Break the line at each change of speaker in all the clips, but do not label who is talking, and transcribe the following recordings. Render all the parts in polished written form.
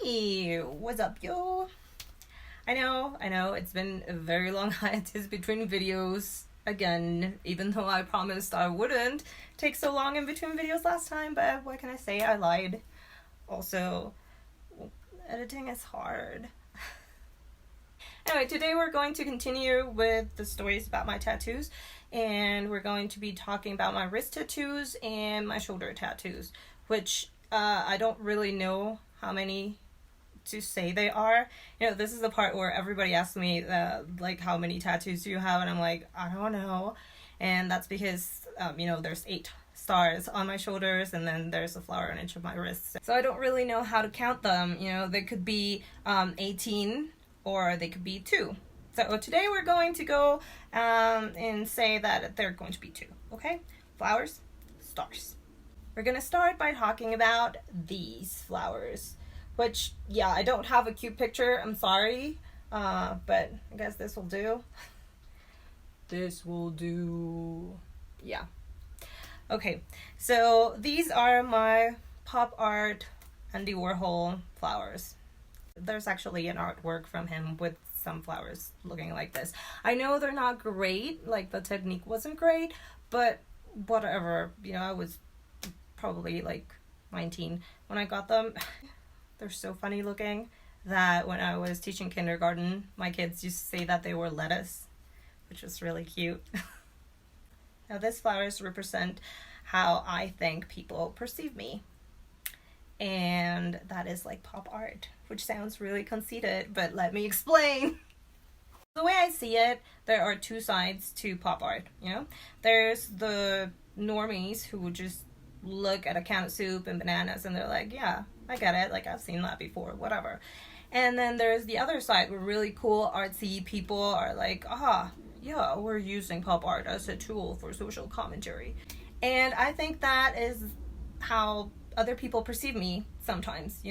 Hey, what's up, yo? I know, it's been a very long hiatus between videos again, even though I promised I wouldn't take so long in between videos last time, but what can I say? I lied. Also, editing is hard. Anyway, today we're going to continue with the stories about my tattoos, and we're going to be talking about my wrist tattoos and my shoulder tattoos, which I don't really know how many to say they are. This is the part where everybody asks me like, how many tattoos do you have, and I'm like, I don't know. And that's because there's 8 stars on my shoulders, and then there's a flower on each of my wrists, so I don't really know how to count them. They could be 18 or they could be 2. So today we're going to go and say that they're going to be 2. Okay, flowers, stars. We're gonna start by talking about these flowers, which, yeah, I don't have a cute picture, I'm sorry, but I guess this will do. This will do. Yeah. Okay, so these are my pop art Andy Warhol flowers. There's actually an artwork from him with some flowers looking like this. I know they're not great, like the technique wasn't great, but whatever. I was probably like 19 when I got them. They're so funny looking that when I was teaching kindergarten, my kids used to say that they were lettuce, which was really cute. Now, these flowers represent how I think people perceive me. And that is like pop art, which sounds really conceited, but let me explain. The way I see it, there are 2 sides to pop art, There's the normies who would just look at a can of soup and bananas and they're like, yeah, I get it, like I've seen that before, whatever. And then there's the other side where really cool artsy people are like, yeah, we're using pop art as a tool for social commentary. And I think that is how other people perceive me sometimes.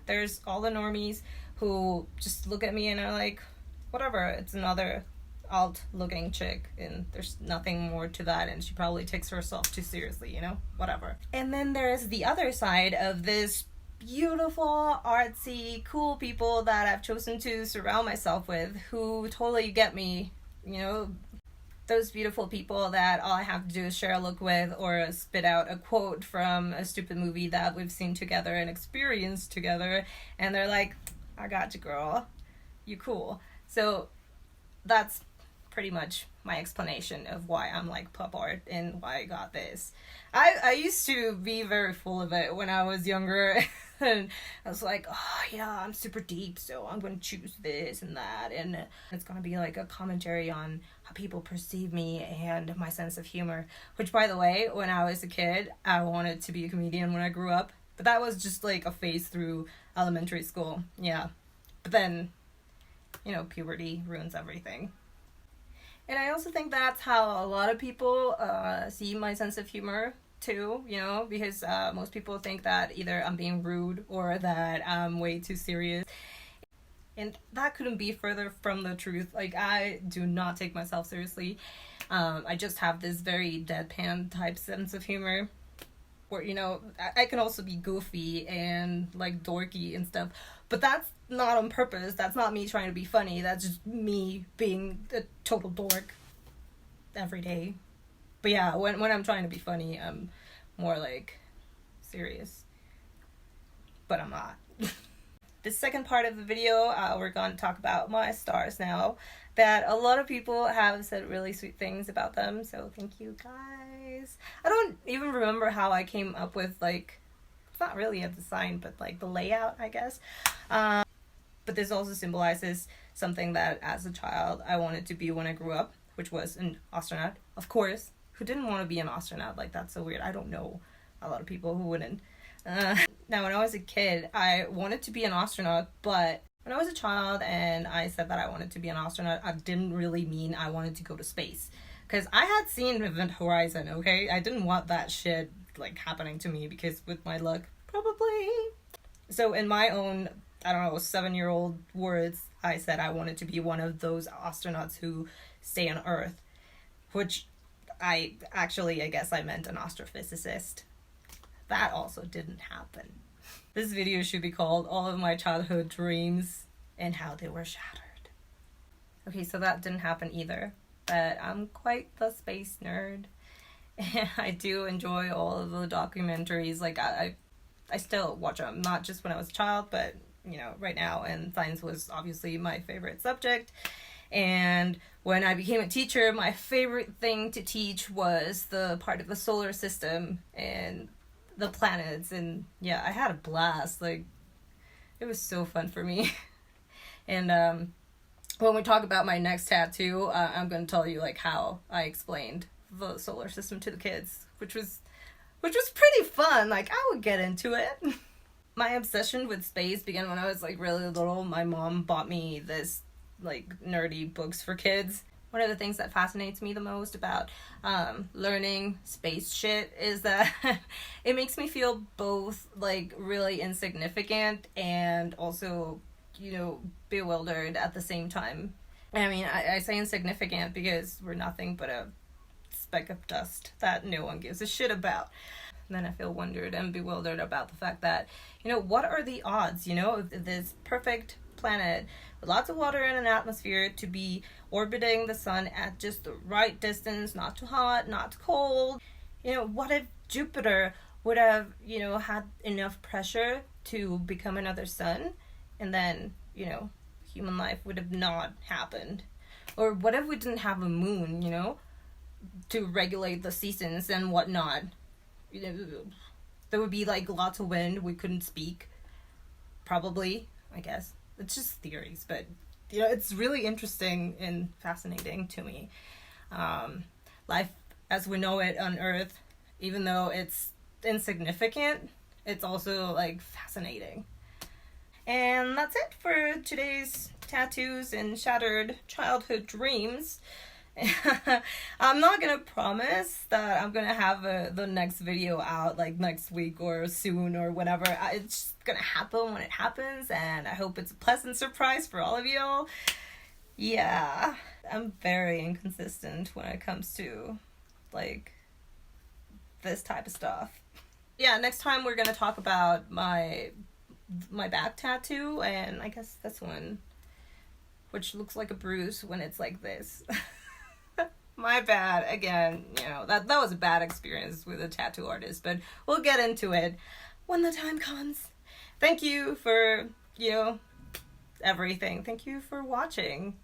There's all the normies who just look at me and are like, whatever, it's another alt looking chick and there's nothing more to that, and she probably takes herself too seriously, whatever. And then there's the other side of this beautiful, artsy, cool people that I've chosen to surround myself with, who totally get me, those beautiful people that all I have to do is share a look with or spit out a quote from a stupid movie that we've seen together and experienced together, and they're like, I got you, girl, you cool. So that's pretty much my explanation of why I'm like pop art and why I got this. I used to be very full of it when I was younger. And I was like, oh yeah, I'm super deep, so I'm going to choose this and that, and it's going to be like a commentary on how people perceive me and my sense of humor, which, by the way, when I was a kid, I wanted to be a comedian when I grew up, but that was just like a phase through elementary school. Yeah, but then puberty ruins everything. And I also think that's how a lot of people see my sense of humor too, because most people think that either I'm being rude or that I'm way too serious. And that couldn't be further from the truth. Like, I do not take myself seriously. I just have this very deadpan type sense of humor where, I can also be goofy and like dorky and stuff, but that's not on purpose. That's not me trying to be funny. That's just me being a total dork every day. But yeah, when I'm trying to be funny, I'm more like serious, but I'm not. The second part of the video, we're going to talk about my stars now, that a lot of people have said really sweet things about them, so thank you guys. I don't even remember how I came up with, like, it's not really a design, but like the layout, I guess. But this also symbolizes something that as a child I wanted to be when I grew up, which was an astronaut. Of course, who didn't want to be an astronaut? Like, that's so weird. I don't know a lot of people who wouldn't. Now, when I was a kid, I wanted to be an astronaut, but when I was a child and I said that I wanted to be an astronaut, I didn't really mean I wanted to go to space. Because I had seen Event Horizon, okay? I didn't want that shit, like, happening to me, because with my luck, probably. So in my own, 7-year-old words, I said I wanted to be one of those astronauts who stay on Earth, which I guess I meant an astrophysicist. That also didn't happen. This video should be called All of My Childhood Dreams and How They Were Shattered. Okay, so that didn't happen either, but I'm quite the space nerd. And I do enjoy all of the documentaries. Like, I still watch them, not just when I was a child, but, you know, right now. And science was obviously my favorite subject. And when I became a teacher, my favorite thing to teach was the part of the solar system and the planets. And yeah, I had a blast. Like, it was so fun for me. And when we talk about my next tattoo, I'm going to tell you like how I explained the solar system to the kids, which was pretty fun. Like, I would get into it. My obsession with space began when I was like really little. My mom bought me this like nerdy books for kids. One of the things that fascinates me the most about learning space shit is that it makes me feel both like really insignificant and also, you know, bewildered at the same time. I mean, I say insignificant because we're nothing but a speck of dust that no one gives a shit about. And then I feel wondered and bewildered about the fact that, you know, what are the odds, you know, of this perfect planet with lots of water in an atmosphere to be orbiting the sun at just the right distance, not too hot, not too cold. You know, what if Jupiter would have, you know, had enough pressure to become another sun, and then, you know, human life would have not happened? Or what if we didn't have a moon, you know, to regulate the seasons and whatnot? You know, there would be like lots of wind, we couldn't speak, probably, I guess. It's just theories, but, you know, it's really interesting and fascinating to me. Life as we know it on Earth, even though it's insignificant, it's also like fascinating. And that's it for today's tattoos and shattered childhood dreams. I'm not gonna promise that I'm gonna have the next video out like next week or soon or whatever. It's just gonna happen when it happens, and I hope it's a pleasant surprise for all of y'all. Yeah, I'm very inconsistent when it comes to like this type of stuff. Yeah, next time we're gonna talk about my back tattoo, and I guess this one, which looks like a bruise when it's like this. My bad. Again, you know, that was a bad experience with a tattoo artist, but we'll get into it when the time comes. Thank you for, you know, everything. Thank you for watching.